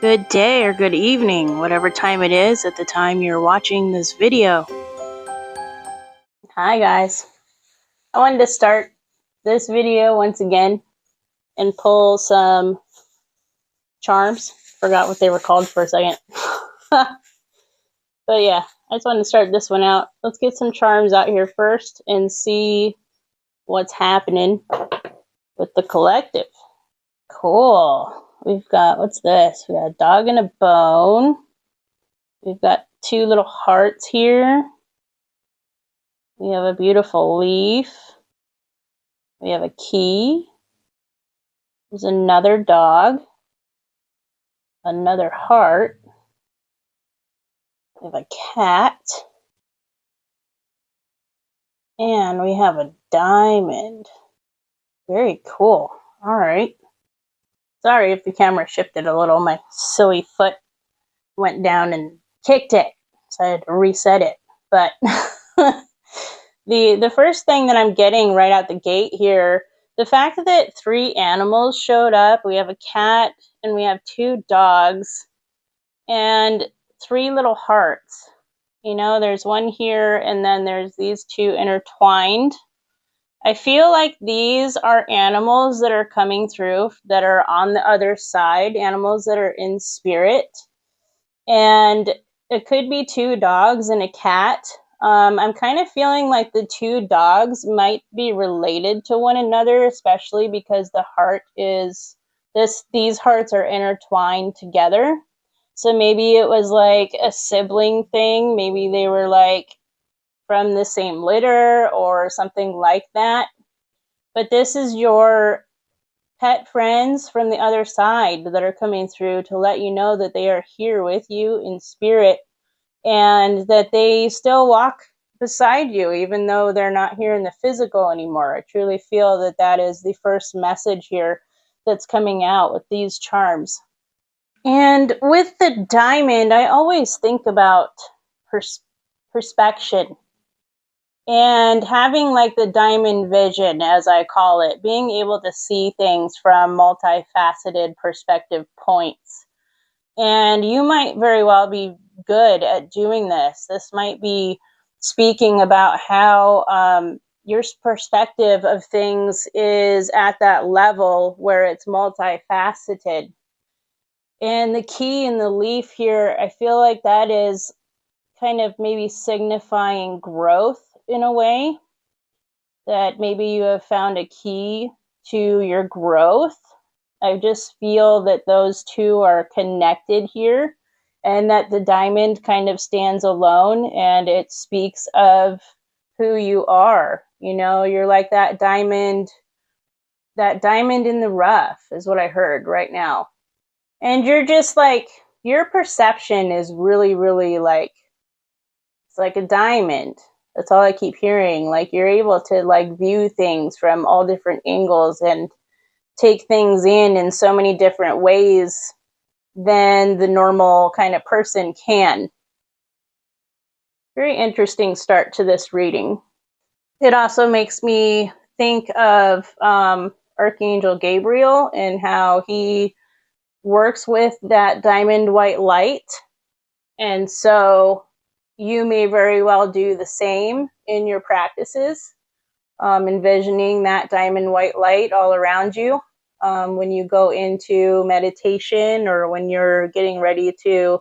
Good day or good evening, whatever time it is at the time you're watching this video. Hi guys. I wanted to start this video once again and pull some charms. Forgot what they were called for a second. But yeah, I just wanted to start this one out. Let's get some charms out here first and see what's happening with the collective. Cool. We've got, what's this? We got a dog and a bone. We've got two little hearts here. We have a beautiful leaf. We have a key. There's another dog. Another heart. We have a cat. And we have a diamond. Very cool. All right. Sorry if the camera shifted a little. My silly foot went down and kicked it. So I had to reset it. But the first thing that I'm getting right out the gate here, the fact that 3 animals showed up, we have a cat and we have 2 dogs and 3 little hearts. You know, there's one here and then there's these 2 intertwined. I feel like these are animals that are coming through that are on the other side, animals that are in spirit. And it could be 2 dogs and a cat. I'm kind of feeling like the 2 dogs might be related to one another, especially because the heart is these hearts are intertwined together. So maybe it was like a sibling thing. Maybe they were like from the same litter or something like that. But this is your pet friends from the other side that are coming through to let you know that they are here with you in spirit and that they still walk beside you even though they're not here in the physical anymore. I truly feel that that is the first message here that's coming out with these charms. And with the diamond, I always think about perspection and having like the diamond vision, as I call it, being able to see things from multifaceted perspective points. And you might very well be good at doing this. This might be speaking about how your perspective of things is at that level where it's multifaceted. And the key in the leaf here, I feel like that is kind of maybe signifying growth in a way, that maybe you have found a key to your growth. I just feel that those 2 are connected here and that the diamond kind of stands alone and it speaks of who you are. You know, you're like that diamond in the rough is what I heard right now. And you're just like, your perception is really, really like, it's like a diamond. That's all I keep hearing. Like you're able to like view things from all different angles and take things in so many different ways than the normal kind of person can. Very interesting start to this reading. It also makes me think of Archangel Gabriel and how he works with that diamond white light. And so you may very well do the same in your practices, envisioning that diamond white light all around you when you go into meditation or when you're getting ready to,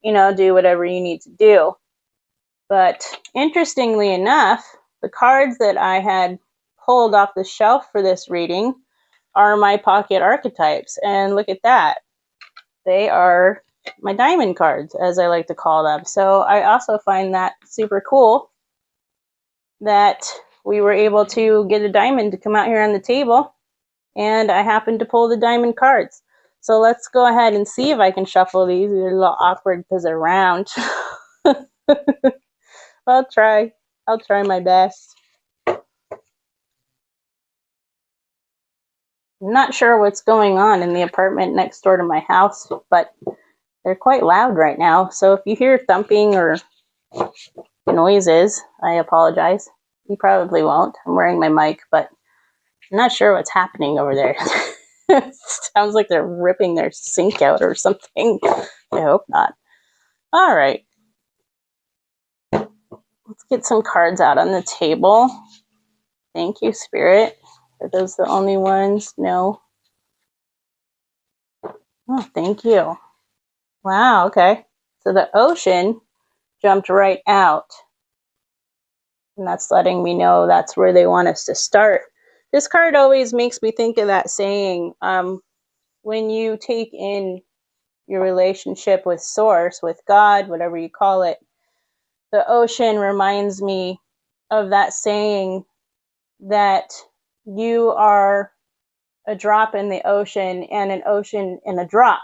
you know, do whatever you need to do. But interestingly enough, the cards that I had pulled off the shelf for this reading are my pocket archetypes. And look at that. They are my diamond cards, as I like to call them. So I also find that super cool that we were able to get a diamond to come out here on the table, and I happened to pull the diamond cards. So let's go ahead and see if I can shuffle these. They're a little awkward because they're round. I'll try my best. I'm not sure what's going on in the apartment next door to my house, but they're quite loud right now. So if you hear thumping or noises, I apologize. You probably won't. I'm wearing my mic, but I'm not sure what's happening over there. Sounds like they're ripping their sink out or something. I hope not. All right. Let's get some cards out on the table. Thank you, Spirit. Are those the only ones? No. Oh, thank you. Wow, okay. So the ocean jumped right out. And that's letting me know that's where they want us to start. This card always makes me think of that saying, when you take in your relationship with Source, with God, whatever you call it, the ocean reminds me of that saying that you are a drop in the ocean and an ocean in a drop.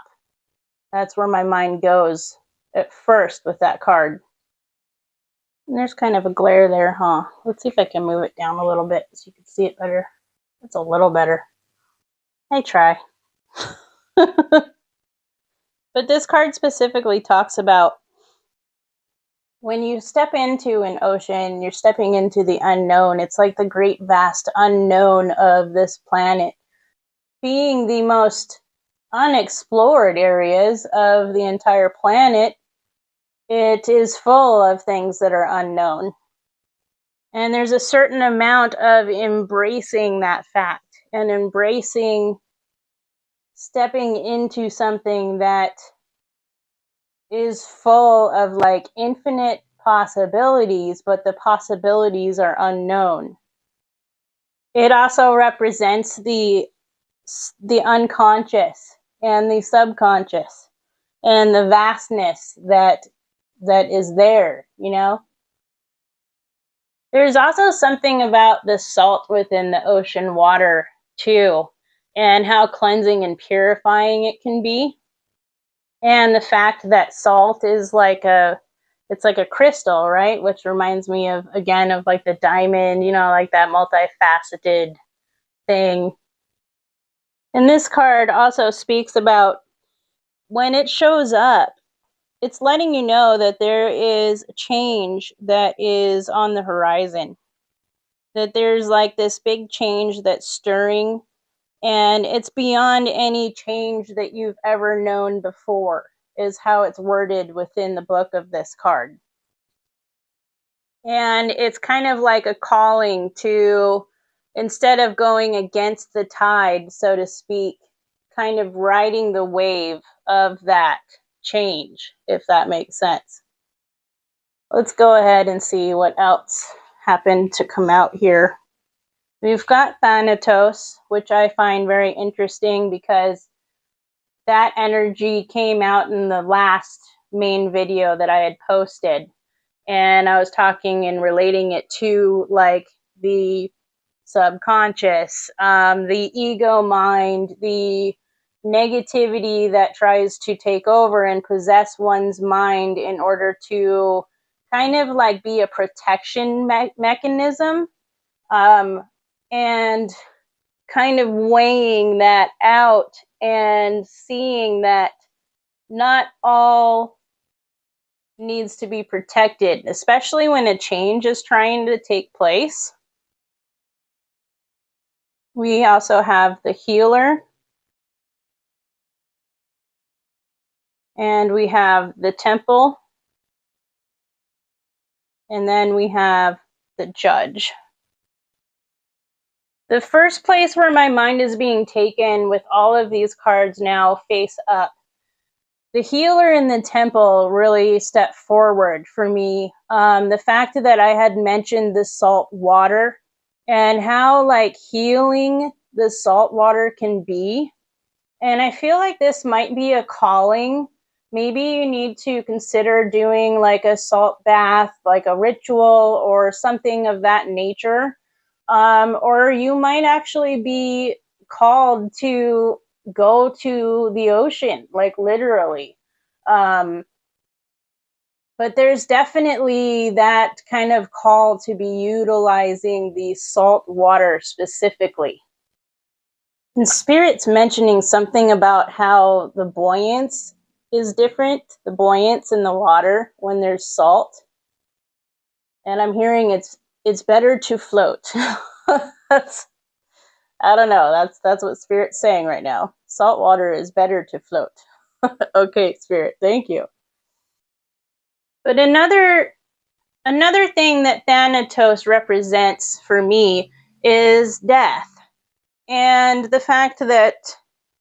That's where my mind goes at first with that card. And there's kind of a glare there, huh? Let's see if I can move it down a little bit so you can see it better. It's a little better. I try. But this card specifically talks about when you step into an ocean, you're stepping into the unknown. It's like the great vast unknown of this planet, being the most unexplored areas of the entire planet. It is full of things that are unknown. And there's a certain amount of embracing that fact and embracing stepping into something that is full of like infinite possibilities, but the possibilities are unknown. It also represents the unconscious and the subconscious and the vastness that is there, you know? There's also something about the salt within the ocean water too, and how cleansing and purifying it can be. And the fact that salt is like it's like a crystal, right? Which reminds me of, again, of like the diamond, you know, like that multifaceted thing. And this card also speaks about when it shows up, it's letting you know that there is a change that is on the horizon. That there's like this big change that's stirring, and it's beyond any change that you've ever known before, is how it's worded within the book of this card. And it's kind of like a calling to, instead of going against the tide, so to speak, kind of riding the wave of that change, if that makes sense. Let's go ahead and see what else happened to come out here. We've got Thanatos, which I find very interesting because that energy came out in the last main video that I had posted. And I was talking and relating it to like the subconscious, the ego mind, the negativity that tries to take over and possess one's mind in order to kind of like be a protection mechanism, and kind of weighing that out and seeing that not all needs to be protected, especially when a change is trying to take place. We also have the healer, and we have the temple, and then we have the judge. The first place where my mind is being taken with all of these cards now face up, the healer and the temple really stepped forward for me. The fact that I had mentioned the salt water and how like healing the salt water can be. And I feel like this might be a calling. Maybe you need to consider doing like a salt bath, like a ritual or something of that nature. Or you might actually be called to go to the ocean, like literally. But there's definitely that kind of call to be utilizing the salt water specifically. And Spirit's mentioning something about how the buoyance is different, the buoyance in the water when there's salt. And I'm hearing it's better to float. I don't know. That's what Spirit's saying right now. Salt water is better to float. Okay, Spirit, thank you. But another thing that Thanatos represents for me is death. And the fact that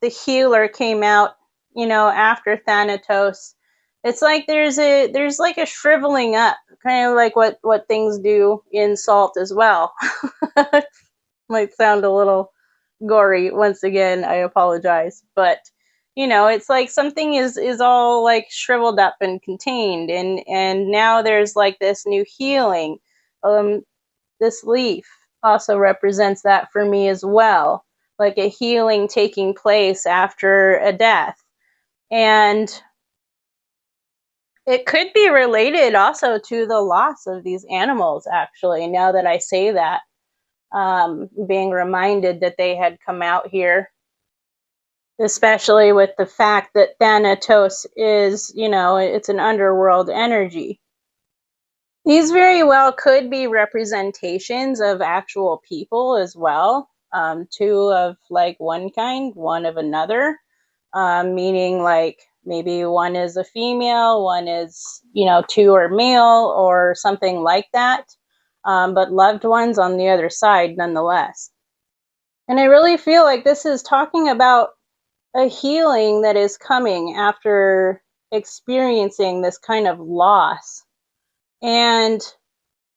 the healer came out, after Thanatos, it's like there's like a shriveling up, kind of like what things do in salt as well. Might sound a little gory. Once again, I apologize, but it's like something is all like shriveled up and contained, and now there's like this new healing. This leaf also represents that for me as well, like a healing taking place after a death. And it could be related also to the loss of these animals, actually, now that I say that. Being reminded that they had come out here, especially with the fact that Thanatos is, it's an underworld energy. These very well could be representations of actual people as well. Two of like one kind, one of another, meaning like maybe one is a female, one is, two are male or something like that. But loved ones on the other side nonetheless. And I really feel like this is talking about a healing that is coming after experiencing this kind of loss. And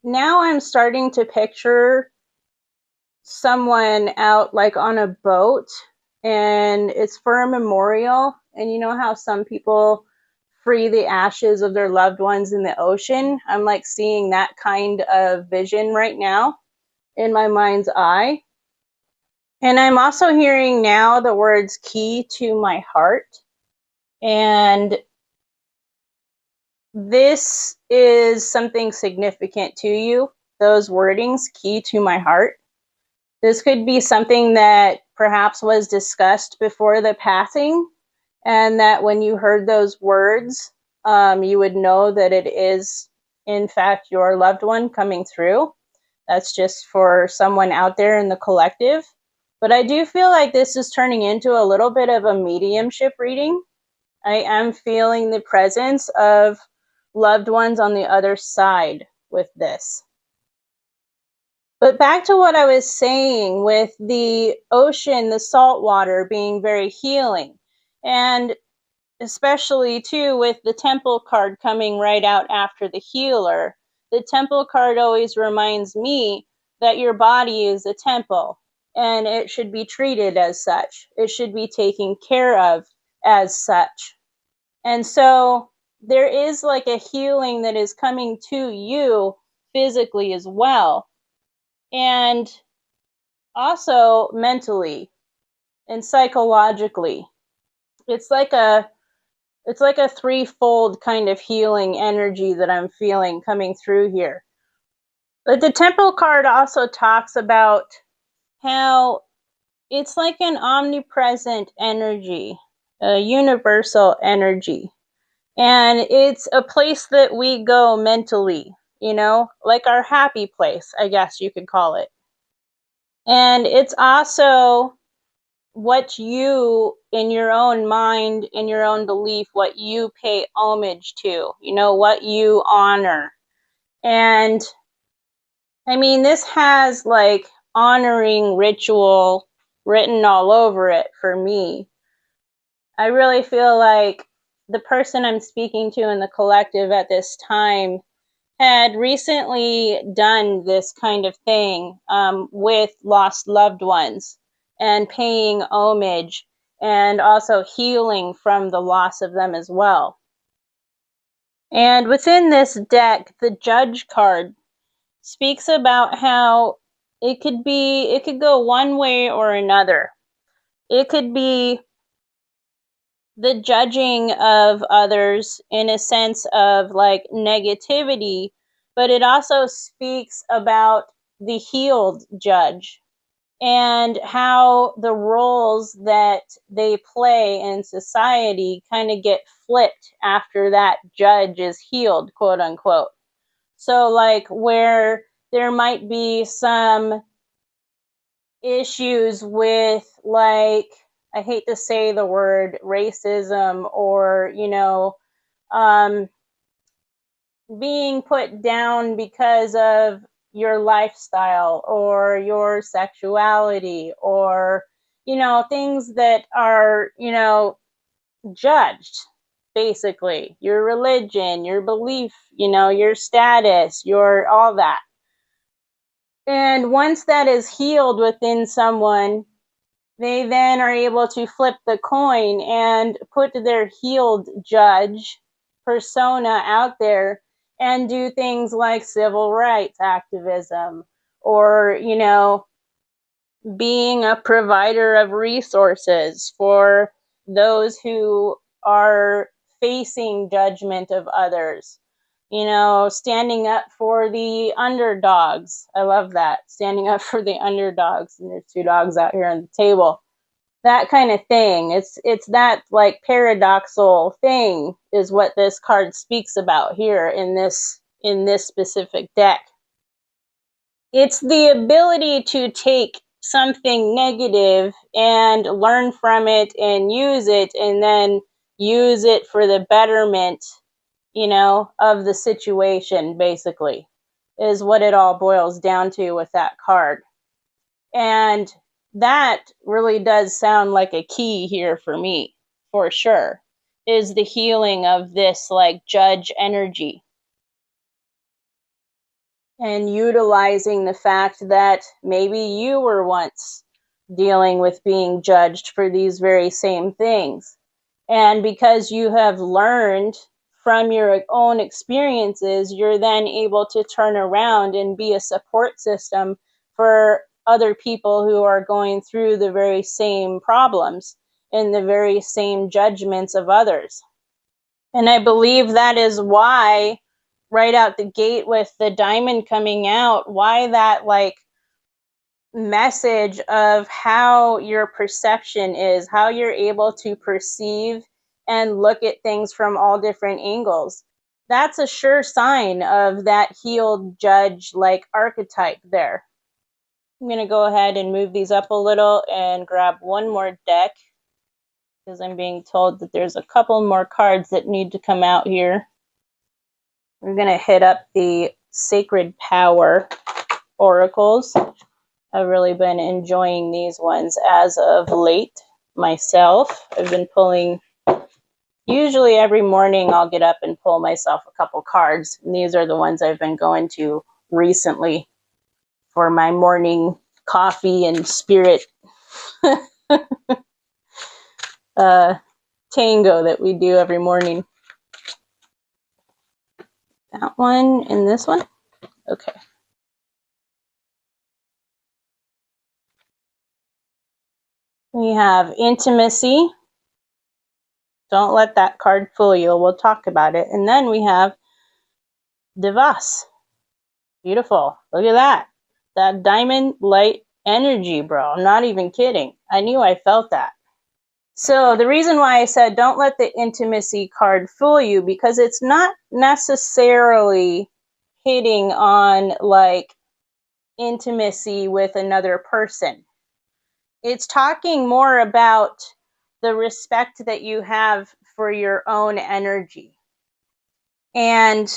now I'm starting to picture someone out like on a boat, and it's for a memorial. And you know how some people free the ashes of their loved ones in the ocean? I'm like seeing that kind of vision right now in my mind's eye. And I'm also hearing now the words key to my heart. And this is something significant to you, those wordings, key to my heart. This could be something that perhaps was discussed before the passing, and that when you heard those words, you would know that it is, in fact, your loved one coming through. That's just for someone out there in the collective. But I do feel like this is turning into a little bit of a mediumship reading. I am feeling the presence of loved ones on the other side with this. But back to what I was saying with the ocean, the salt water being very healing. And especially too with the temple card coming right out after the healer. The temple card always reminds me that your body is a temple, and it should be treated as such. It should be taken care of as such. And so there is like a healing that is coming to you physically as well, and also mentally and psychologically. It's like a threefold kind of healing energy that I'm feeling coming through here. But the temple card also talks about how it's like an omnipresent energy, a universal energy. And it's a place that we go mentally, like our happy place, I guess you could call it. And it's also what you, in your own mind, in your own belief, what you pay homage to, what you honor. And I mean, this has like honoring ritual written all over it for me. I really feel like the person I'm speaking to in the collective at this time had recently done this kind of thing with lost loved ones and paying homage and also healing from the loss of them as well. And within this deck, the Judge card speaks about how it could go one way or another. It could be the judging of others in a sense of like negativity, but it also speaks about the healed judge and how the roles that they play in society kind of get flipped after that judge is healed, quote unquote. So like where there might be some issues with, like, I hate to say the word racism, or, being put down because of your lifestyle or your sexuality, or, things that are, judged, basically. Your religion, your belief, your status, your all that. And once that is healed within someone, they then are able to flip the coin and put their healed judge persona out there and do things like civil rights activism, or, being a provider of resources for those who are facing judgment of others. Standing up for the underdogs. I love that. Standing up for the underdogs. And there's two dogs out here on the table. That kind of thing. It's that, like, paradoxal thing is what this card speaks about here in this specific deck. It's the ability to take something negative and learn from it and use it, and then use it for the betterment, of the situation, basically, is what it all boils down to with that card. And that really does sound like a key here for me, for sure, is the healing of this, like, judge energy. And utilizing the fact that maybe you were once dealing with being judged for these very same things. And because you have learned from your own experiences, you're then able to turn around and be a support system for other people who are going through the very same problems and the very same judgments of others. And I believe that is why, right out the gate with the diamond coming out, why that, like, message of how your perception is, how you're able to perceive and look at things from all different angles. That's a sure sign of that healed judge, like, archetype there. I'm going to go ahead and move these up a little and grab one more deck, because I'm being told that there's a couple more cards that need to come out here. We're going to hit up the Sacred Power Oracles. I've really been enjoying these ones as of late myself. I've been pulling, usually every morning I'll get up and pull myself a couple cards. And these are the ones I've been going to recently for my morning coffee and spirit tango that we do every morning. That one and this one? Okay. We have intimacy. Don't let that card fool you. We'll talk about it. And then we have Devas. Beautiful. Look at that. That diamond light energy, bro. I'm not even kidding. I knew I felt that. So the reason why I said don't let the intimacy card fool you, because it's not necessarily hitting on, like, intimacy with another person. It's talking more about the respect that you have for your own energy and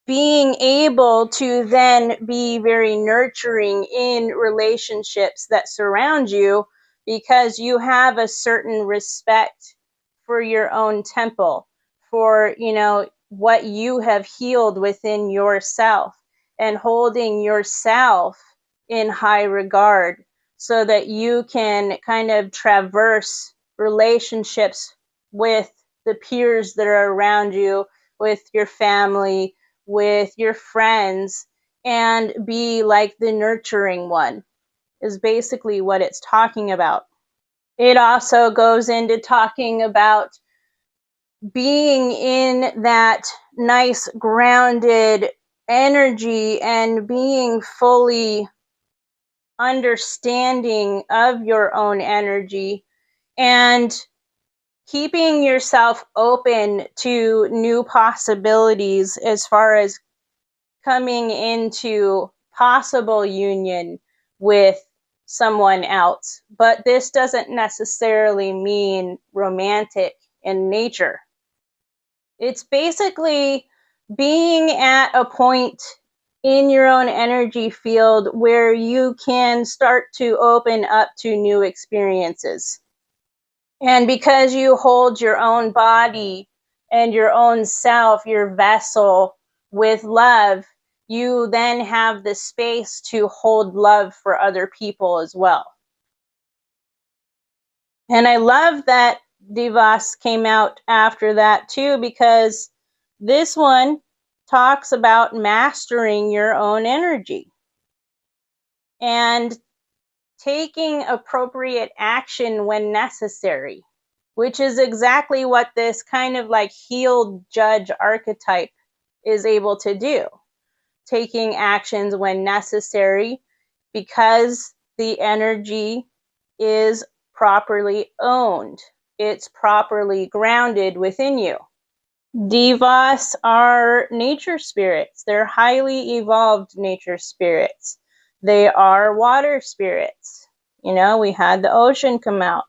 being able to then be very nurturing in relationships that surround you, because you have a certain respect for your own temple, for, what you have healed within yourself, and holding yourself in high regard so that you can kind of traverse relationships with the peers that are around you, with your family, with your friends, and be like the nurturing one, is basically what it's talking about. It also goes into talking about being in that nice grounded energy and being fully understanding of your own energy, and keeping yourself open to new possibilities as far as coming into possible union with someone else. But this doesn't necessarily mean romantic in nature. It's basically being at a point in your own energy field where you can start to open up to new experiences. And because you hold your own body and your own self, your vessel, with love, you then have the space to hold love for other people as well. And I love that Divas came out after that too, because this one talks about mastering your own energy and taking appropriate action when necessary, which is exactly what this kind of like healed judge archetype is able to do. Taking actions when necessary because the energy is properly owned. It's properly grounded within you. Devas are nature spirits. They're highly evolved nature spirits. They are water spirits. You know, we had the ocean come out.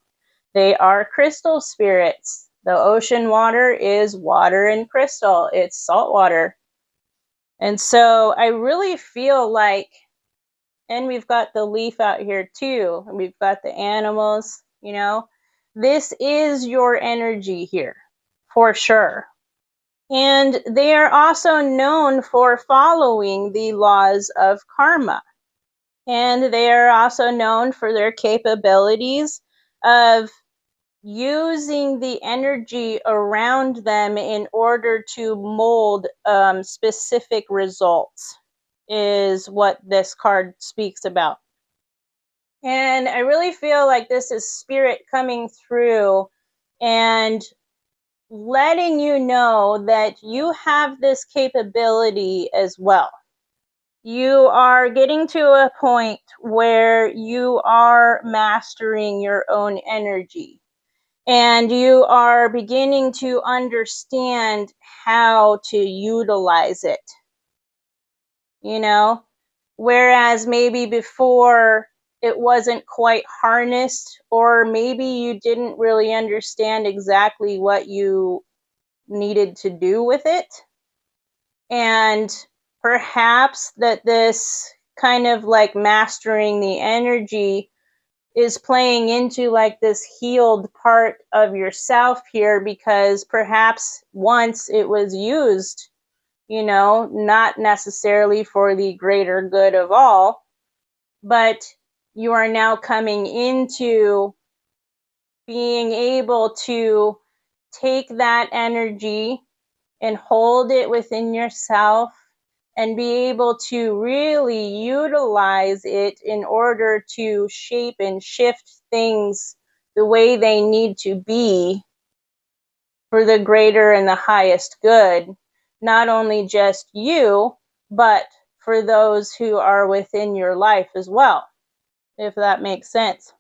They are crystal spirits. The ocean water is water and crystal. It's salt water. And so I really feel like, and we've got the leaf out here too, and we've got the animals, you know, this is your energy here for sure. And they are also known for following the laws of karma. And they are also known for their capabilities of using the energy around them in order to mold specific results, is what this card speaks about. And I really feel like this is spirit coming through and letting you know that you have this capability as well. You are getting to a point where you are mastering your own energy and you are beginning to understand how to utilize it. You know, whereas maybe before it wasn't quite harnessed, or maybe you didn't really understand exactly what you needed to do with it. And perhaps that this kind of like mastering the energy is playing into like this healed part of yourself here, because perhaps once it was used, you know, not necessarily for the greater good of all, but you are now coming into being able to take that energy and hold it within yourself and be able to really utilize it in order to shape and shift things the way they need to be for the greater and the highest good, not only just you, but for those who are within your life as well, if that makes sense.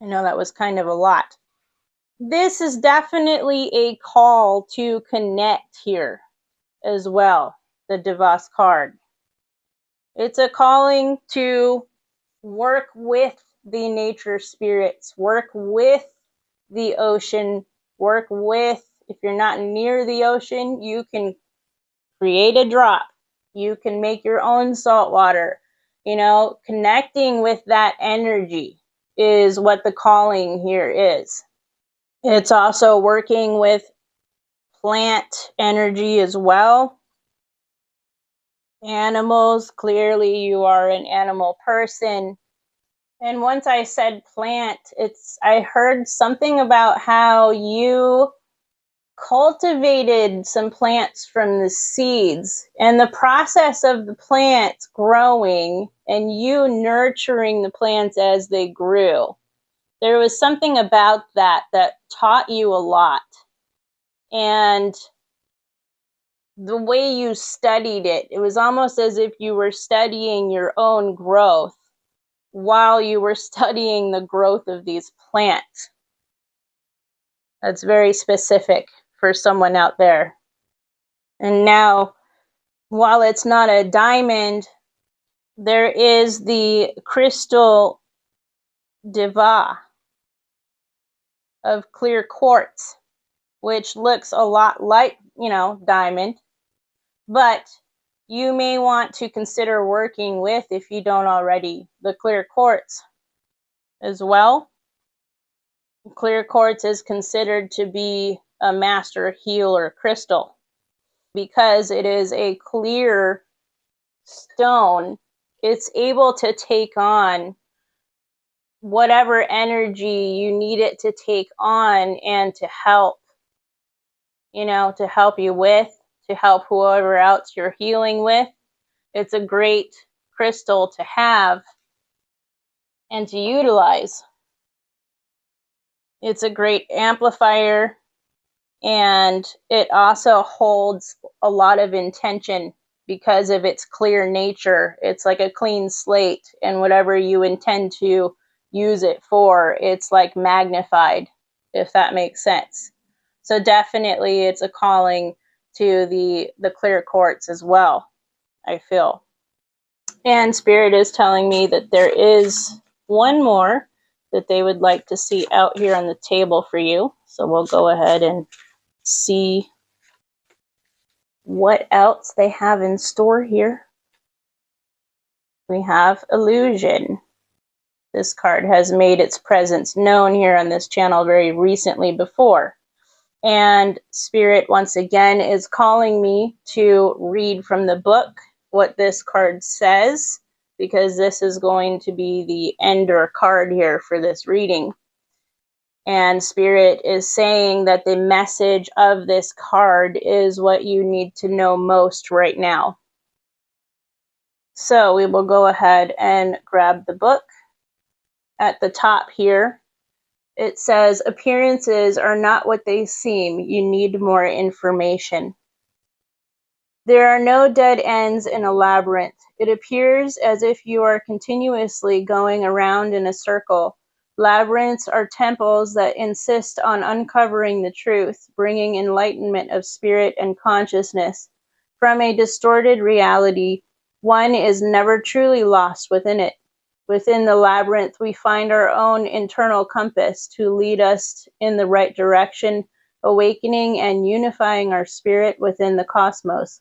I know that was kind of a lot. This is definitely a call to connect here as well, the Devas card. It's a calling to work with the nature spirits, work with the ocean, work with, if you're not near the ocean, you can create a drop. You can make your own salt water. You know, connecting with that energy is what the calling here is. It's also working with plant energy as well. Animals, clearly you are an animal person. And once I said plant, I heard something about how you cultivated some plants from the seeds, and the process of the plants growing and you nurturing the plants as they grew. There was something about that taught you a lot. And the way you studied it, it was almost as if you were studying your own growth while you were studying the growth of these plants. That's very specific for someone out there. And now, while it's not a diamond, there is the crystal diva of clear quartz, which looks a lot like, diamond, but you may want to consider working with, if you don't already, the clear quartz as well. Clear quartz is considered to be a master healer crystal because it is a clear stone. It's able to take on whatever energy you need it to take on and to help, to help you with, to help whoever else you're healing with. It's a great crystal to have and to utilize. It's a great amplifier, and it also holds a lot of intention because of its clear nature. It's like a clean slate, and whatever you intend to use it for, it's like magnified, if that makes sense. So definitely it's a calling to the clear quartz as well, I feel. And Spirit is telling me that there is one more that they would like to see out here on the table for you. So we'll go ahead and see what else they have in store here. We have illusion. This card has made its presence known here on this channel very recently before. And Spirit, once again, is calling me to read from the book what this card says, because this is going to be the ender card here for this reading. And Spirit is saying that the message of this card is what you need to know most right now. So we will go ahead and grab the book. At the top here, it says, appearances are not what they seem. You need more information. There are no dead ends in a labyrinth. It appears as if you are continuously going around in a circle. Labyrinths are temples that insist on uncovering the truth, bringing enlightenment of spirit and consciousness. From a distorted reality, one is never truly lost within it. Within the labyrinth, we find our own internal compass to lead us in the right direction, awakening and unifying our spirit within the cosmos.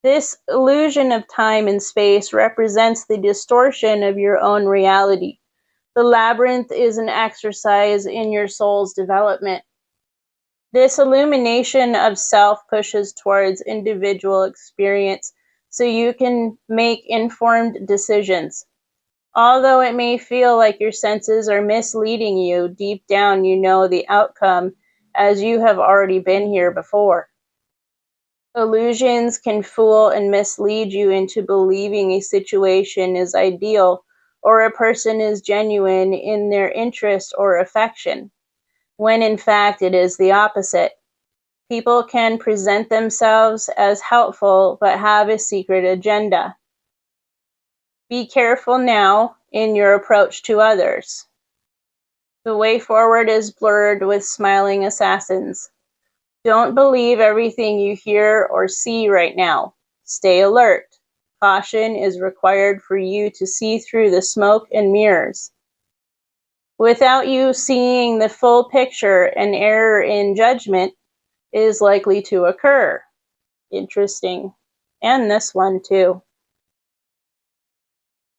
This illusion of time and space represents the distortion of your own reality. The labyrinth is an exercise in your soul's development. This illumination of self pushes towards individual experience so you can make informed decisions. Although it may feel like your senses are misleading you, deep down you know the outcome, as you have already been here before. Illusions can fool and mislead you into believing a situation is ideal or a person is genuine in their interest or affection, when in fact it is the opposite. People can present themselves as helpful but have a secret agenda. Be careful now in your approach to others. The way forward is blurred with smiling assassins. Don't believe everything you hear or see right now. Stay alert. Caution is required for you to see through the smoke and mirrors. Without you seeing the full picture, an error in judgment is likely to occur. Interesting. And this one too.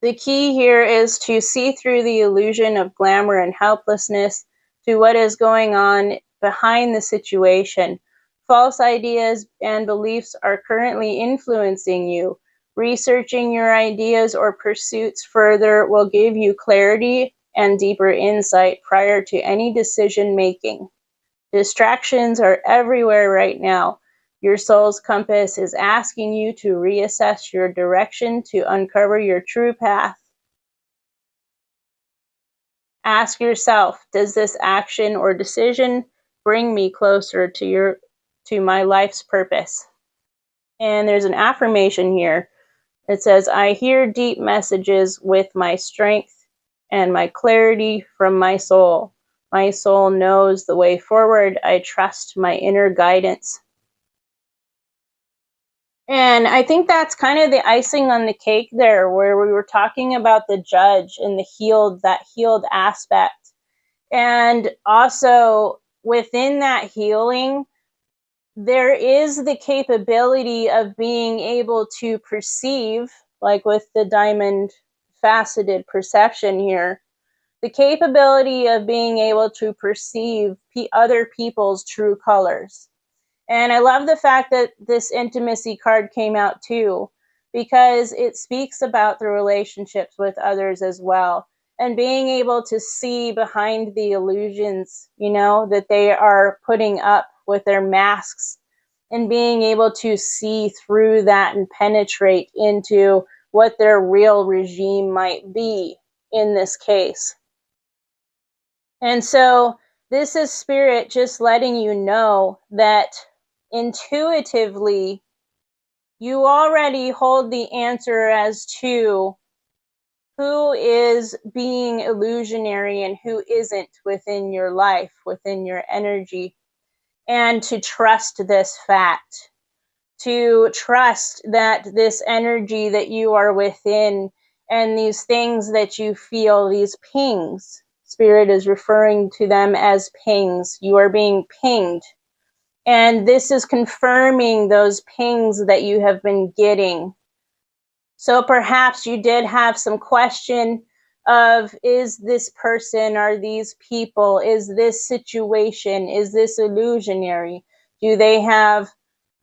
The key here is to see through the illusion of glamour and helplessness to what is going on behind the situation. False ideas and beliefs are currently influencing you. Researching your ideas or pursuits further will give you clarity and deeper insight prior to any decision making. Distractions are everywhere right now. Your soul's compass is asking you to reassess your direction to uncover your true path. Ask yourself, does this action or decision bring me closer to my life's purpose? And there's an affirmation here. It says, I hear deep messages with my strength and my clarity from my soul. My soul knows the way forward. I trust my inner guidance. And I think that's kind of the icing on the cake there, where we were talking about the judge and that healed aspect. And also within that healing, there is the capability of being able to perceive, like with the diamond faceted perception here, the capability of being able to perceive other people's true colors. And I love the fact that this intimacy card came out too, because it speaks about the relationships with others as well. And being able to see behind the illusions, that they are putting up with their masks, and being able to see through that and penetrate into what their real regime might be in this case. And so this is spirit just letting you know that intuitively you already hold the answer as to who is being illusionary and who isn't within your life, within your energy, and to trust this fact, to trust that this energy that you are within and these things that you feel, these pings, spirit is referring to them as pings. You are being pinged. And this is confirming those pings that you have been getting. So perhaps you did have some question of, is this person, are these people, is this situation, is this illusionary? Do they have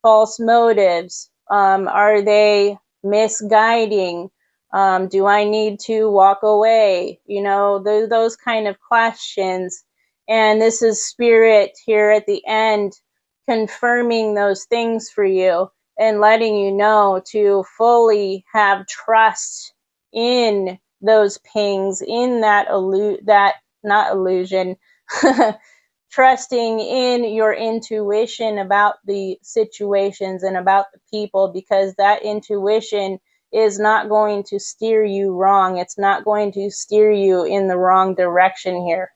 false motives? Are they misguiding? Do I need to walk away? Those kind of questions. And this is spirit here at the end confirming those things for you and letting you know to fully have trust in those pings, in that not illusion, trusting in your intuition about the situations and about the people, because that intuition is not going to steer you wrong. It's not going to steer you in the wrong direction here.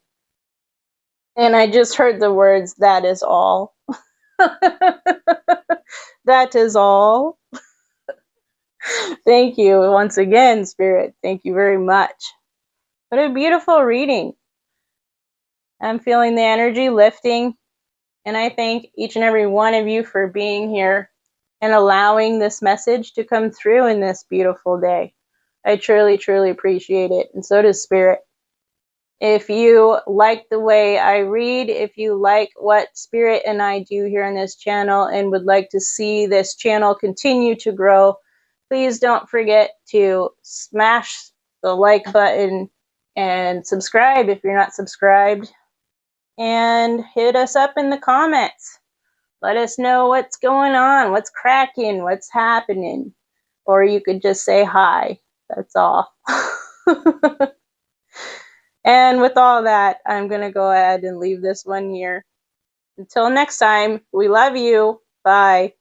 And I just heard the words, that is all. That is all. Thank you once again, Spirit. Thank you very much. What a beautiful reading. I'm feeling the energy lifting, and I thank each and every one of you for being here and allowing this message to come through in this beautiful day. I truly, truly appreciate it, and so does Spirit. If you like the way I read, if you like what Spirit and I do here on this channel and would like to see this channel continue to grow, please don't forget to smash the like button and subscribe if you're not subscribed. And hit us up in the comments. Let us know what's going on, what's cracking, what's happening. Or you could just say hi. That's all. And with all that, I'm going to go ahead and leave this one here. Until next time, we love you. Bye.